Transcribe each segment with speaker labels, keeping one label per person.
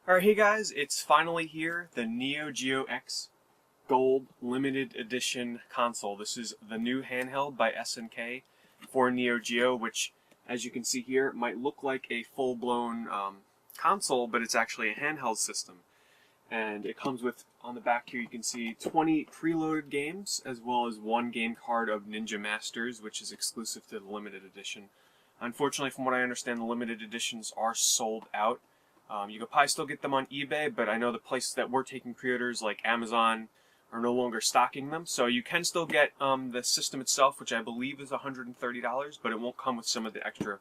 Speaker 1: Alright, hey guys, it's finally here, the Neo Geo X Gold Limited Edition console. This is the new handheld by SNK for Neo Geo, which, as you can see here, might look like a full-blown console, but it's actually a handheld system. And it comes with, on the back here, you can see 20 preloaded games, as well as one game card of Ninja Masters, which is exclusive to the limited edition. Unfortunately, from what I understand, the limited editions are sold out. You could probably still get them on eBay, but I know the places that were taking pre-orders, like Amazon, are no longer stocking them. So you can still get the system itself, which I believe is $130, but it won't come with some of the extra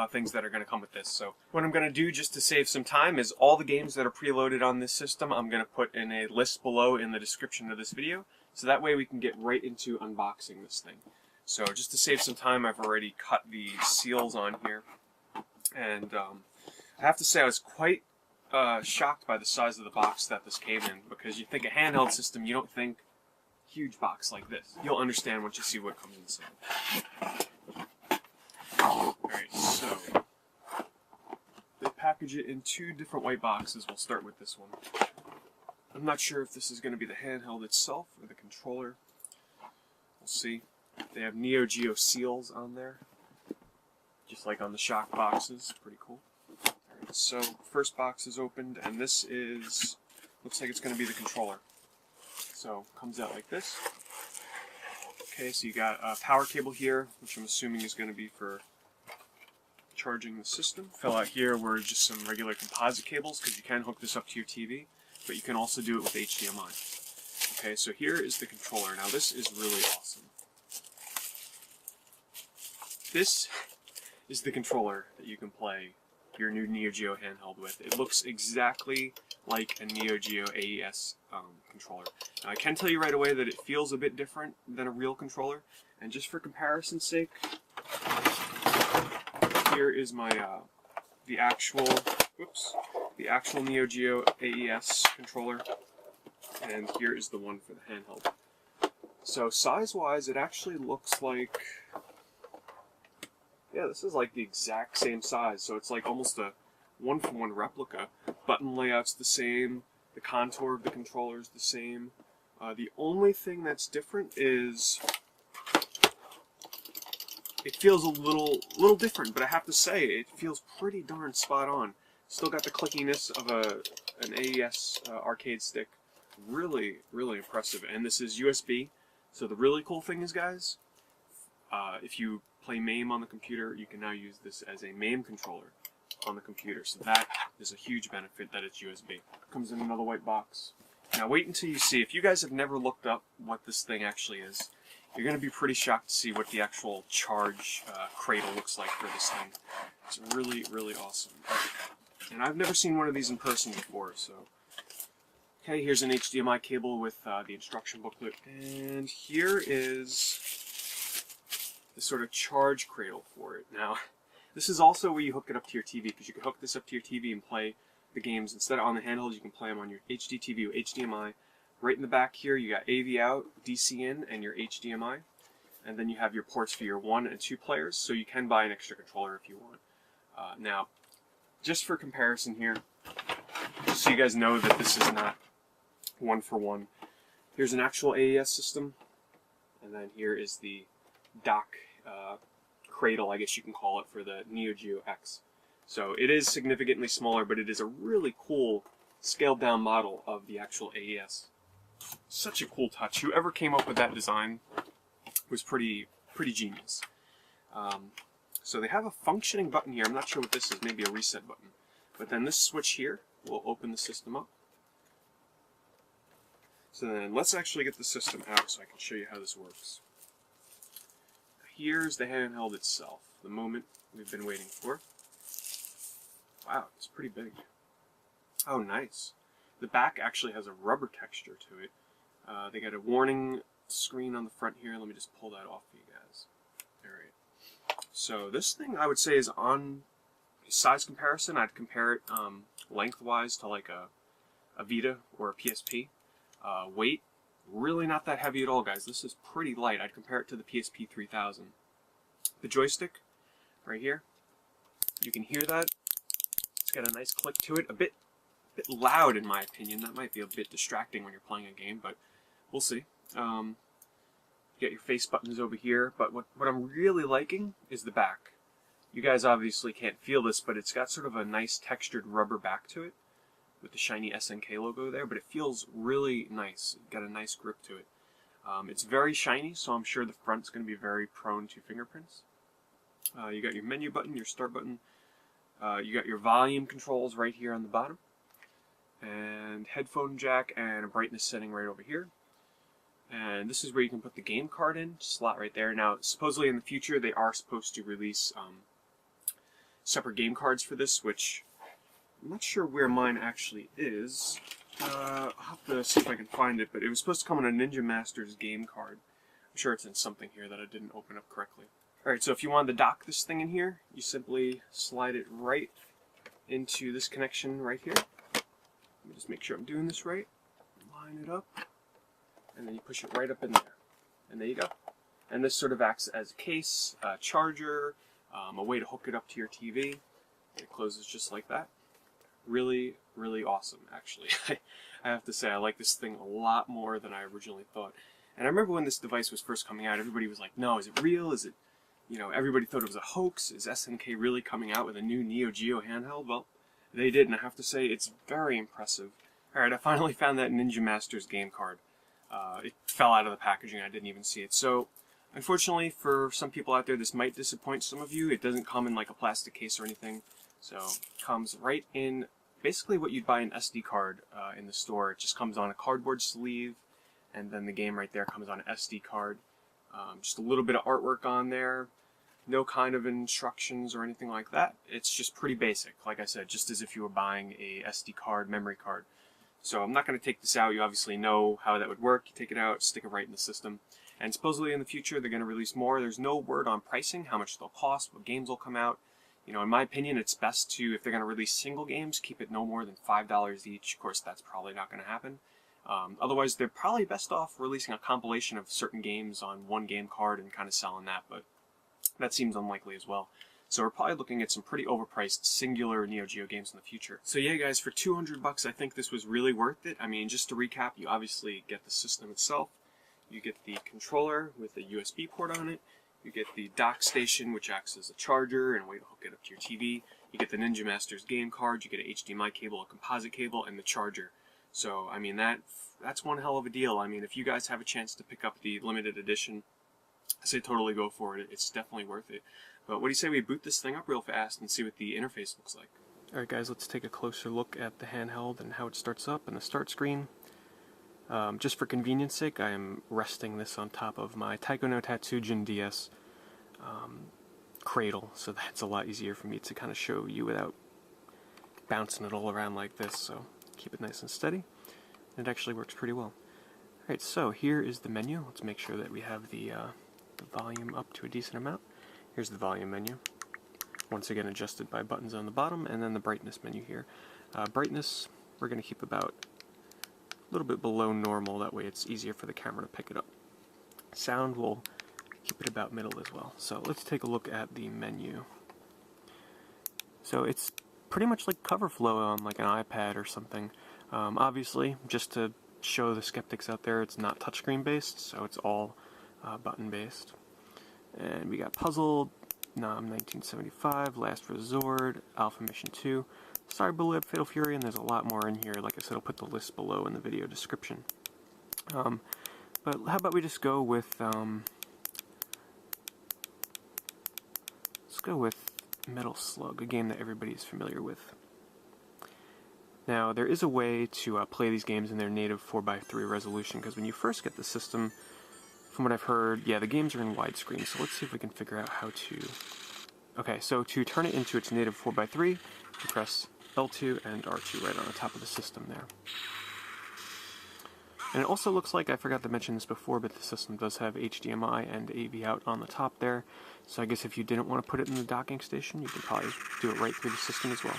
Speaker 1: things that are going to come with this. So what I'm going to do, just to save some time, is all the games that are preloaded on this system, I'm going to put in a list below in the description of this video, so that way we can get right into unboxing this thing. So just to save some time, I've already cut the seals on here, and I have to say I was quite shocked by the size of the box that this came in, because you think a handheld system, you don't think huge box like this. You'll understand once you see what comes inside. Alright, so they package it in two different white boxes. We'll start with this one. I'm not sure if this is going to be the handheld itself or the controller. We'll see. They have Neo Geo seals on there, just like on the shock boxes. Pretty cool. So, first box is opened, and this is, looks like it's going to be the controller. So, comes out like this. Okay, so you got a power cable here, which I'm assuming is going to be for charging the system. Fill out here were just some regular composite cables, because you can hook this up to your TV, but you can also do it with HDMI. Okay, so here is the controller. Now, this is really awesome. This is the controller that you can play your new Neo Geo handheld with. It looks exactly like a Neo Geo AES controller. Now, I can tell you right away that it feels a bit different than a real controller, and just for comparison's sake, here is my the actual Neo Geo AES controller, and here is the one for the handheld. So size-wise, it actually looks like, yeah, this is like the exact same size, so it's like almost a one-for-one replica. Button layout's the same, the contour of the controller is the same. The only thing that's different is it feels a little different, but I have to say it feels pretty darn spot on. Still got the clickiness of an AES arcade stick. Really, really impressive. And this is USB. So the really cool thing is, guys, if you play MAME on the computer, you can now use this as a MAME controller on the computer. So that is a huge benefit that it's USB. Comes in another white box. Now wait until you see. If you guys have never looked up what this thing actually is, you're going to be pretty shocked to see what the actual charge cradle looks like for this thing. It's really, really awesome. And I've never seen one of these in person before, so... Okay, here's an HDMI cable with the instruction booklet. And here is the sort of charge cradle for it. Now, this is also where you hook it up to your TV, because you can hook this up to your TV and play the games. Instead of on the handheld, you can play them on your HD TV with HDMI. Right in the back here, you got AV out, DC in, and your HDMI. And then you have your ports for your 1 and 2 players, so you can buy an extra controller if you want. Now, just for comparison here, just so you guys know that this is not one-for-one, here's an actual AES system, and then here is the dock cradle, I guess you can call it, for the Neo Geo X. So it is significantly smaller, but it is a really cool scaled down model of the actual AES. Such a cool touch. Whoever came up with that design was pretty genius. So they have a functioning button here. I'm not sure what this is, maybe a reset button. But then this switch here will open the system up. So then let's actually get the system out so I can show you how this works. Here's the handheld itself, the moment we've been waiting for. Wow, it's pretty big. Oh, nice. The back actually has a rubber texture to it. They got a warning screen on the front here. Let me just pull that off for you guys. Alright. So this thing, I would say, is on size comparison. I'd compare it lengthwise to like a Vita or a PSP. Weight, really not that heavy at all, guys. This is pretty light. I'd compare it to the PSP 3000. The joystick, right here, you can hear that. It's got a nice click to it, a bit bit loud in my opinion. That might be a bit distracting when you're playing a game, but we'll see. You got your face buttons over here, but what I'm really liking is the back. You guys obviously can't feel this, but it's got sort of a nice textured rubber back to it with the shiny SNK logo there, but it feels really nice. It's got a nice grip to it. It's very shiny, so I'm sure the front's going to be very prone to fingerprints. You got your menu button, your start button. You got your volume controls right here on the bottom, and headphone jack and a brightness setting right over here. And this is where you can put the game card in, slot right there. Now, supposedly in the future, they are supposed to release separate game cards for this, which I'm not sure where mine actually is. I'll have to see if I can find it, but it was supposed to come on a Ninja Masters game card. I'm sure it's in something here that I didn't open up correctly. Alright, so if you wanted to dock this thing in here, you simply slide it right into this connection right here. Let me just make sure I'm doing this right. Line it up, and then you push it right up in there. And there you go. And this sort of acts as a case, a charger, a way to hook it up to your TV. It closes just like that. Really, really awesome, actually. I have to say, I like this thing a lot more than I originally thought. And I remember when this device was first coming out, everybody was like, no, is it real? Is it, you know, everybody thought it was a hoax. Is SNK really coming out with a new Neo Geo handheld? Well, they did, and I have to say, it's very impressive. Alright, I finally found that Ninja Masters game card. It fell out of the packaging, I didn't even see it. So, unfortunately, for some people out there, this might disappoint some of you. It doesn't come in like a plastic case or anything. So, it comes right in basically what you'd buy an SD card in the store. It just comes on a cardboard sleeve, and then the game right there comes on an SD card. Just a little bit of artwork on there. No kind of instructions or anything like that. It's just pretty basic, like I said, just as if you were buying a SD card, memory card. So I'm not going to take this out. You obviously know how that would work. You take it out, stick it right in the system. And supposedly in the future they're going to release more. There's no word on pricing, how much they'll cost, what games will come out. You know, in my opinion, it's best to, if they're going to release single games, keep it no more than $5 each. Of course, that's probably not going to happen. Otherwise, they're probably best off releasing a compilation of certain games on one game card and kind of selling that, but that seems unlikely as well. So we're probably looking at some pretty overpriced singular Neo Geo games in the future. So yeah, guys, for $200, I think this was really worth it. I mean, just to recap, you obviously get the system itself. You get the controller with a USB port on it. You get the dock station, which acts as a charger and a way to hook it up to your TV. You get the Ninja Masters game card. You get an HDMI cable, a composite cable, and the charger. So, I mean, that's one hell of a deal. I mean, if you guys have a chance to pick up the limited edition, I say totally go for it. It's definitely worth it. But what do you say we boot this thing up real fast and see what the interface looks like? Alright guys, let's take a closer look at the handheld and how it starts up in the start screen. Just for convenience sake, I am resting this on top of my Taiko no Tatsujin DS Cradle, so that's a lot easier for me to kind of show you without bouncing it all around like this, so keep it nice and steady. It actually works pretty well. Alright, so here is the menu. Let's make sure that we have the volume up to a decent amount. Here's the volume menu. Once again adjusted by buttons on the bottom, and then the brightness menu here. Brightness, we're going to keep about a little bit below normal, that way it's easier for the camera to pick it up. Sound, we'll keep it about middle as well. So let's take a look at the menu. So it's pretty much like cover flow on like an iPad or something. Obviously, just to show the skeptics out there, it's not touchscreen based, so it's all button based. And we got Puzzle, Nom 1975, Last Resort, Alpha Mission 2, Cyberlib, Fatal Fury, and there's a lot more in here. Like I said, I'll put the list below in the video description. But how about we just go with, let's go with Metal Slug, a game that everybody is familiar with. Now, there is a way to play these games in their native 4:3 resolution, because when you first get the system, from what I've heard, yeah, the games are in widescreen, so let's see if we can figure out how to... Okay, so to turn it into its native 4:3, you press L2 and R2 right on the top of the system there. And it also looks like, I forgot to mention this before, but the system does have HDMI and AV out on the top there, so I guess if you didn't want to put it in the docking station, you could probably do it right through the system as well.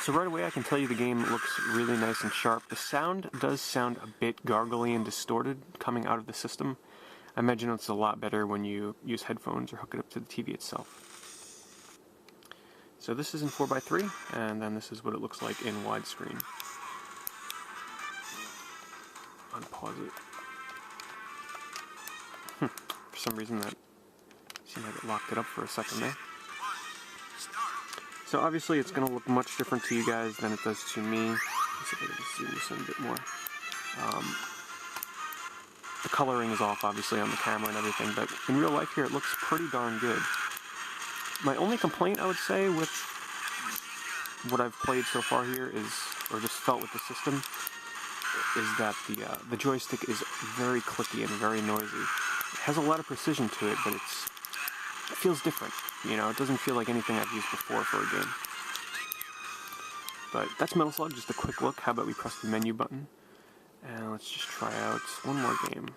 Speaker 1: So right away I can tell you the game looks really nice and sharp. The sound does sound a bit gargly and distorted coming out of the system. I imagine it's a lot better when you use headphones or hook it up to the TV itself. So this is in 4:3, and then this is what it looks like in widescreen. Unpause it. For some reason that seemed like it locked it up for a second there. So obviously it's going to look much different to you guys than it does to me. Let's see if I can just zoom this in a bit more. The coloring is off obviously on the camera and everything, but in real life here it looks pretty darn good. My only complaint I would say with what I've played so far here is, or just felt with the system, is that the joystick is very clicky and very noisy. It has a lot of precision to it, but it feels different. You know, it doesn't feel like anything I've used before for a game. But that's Metal Slug, just a quick look. How about we press the menu button, and let's just try out one more game.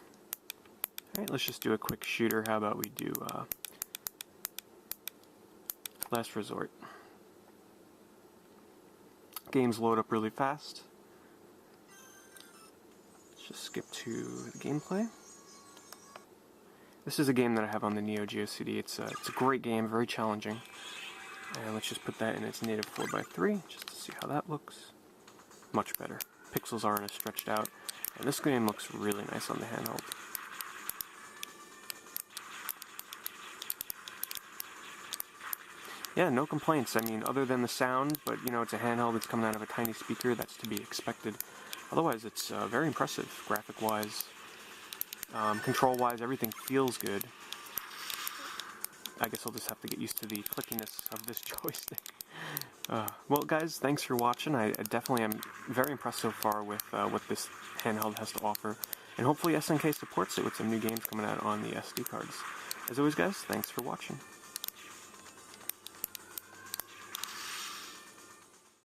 Speaker 1: Alright, let's just do a quick shooter. How about we do Last Resort. Games load up really fast. Let's just skip to the gameplay. This is a game that I have on the Neo Geo CD. It's a great game, very challenging. And let's just put that in its native 4:3, just to see how that looks. Much better. Pixels aren't as stretched out. And this game looks really nice on the handheld. Yeah, no complaints. I mean, other than the sound, but you know, it's a handheld, it's coming out of a tiny speaker, that's to be expected. Otherwise, it's very impressive, graphic-wise. Control-wise, everything feels good. I guess I'll just have to get used to the clickiness of this joystick. Well, guys, thanks for watching. I definitely am very impressed so far with what this handheld has to offer. And hopefully SNK supports it with some new games coming out on the SD cards. As always, guys, thanks for watching.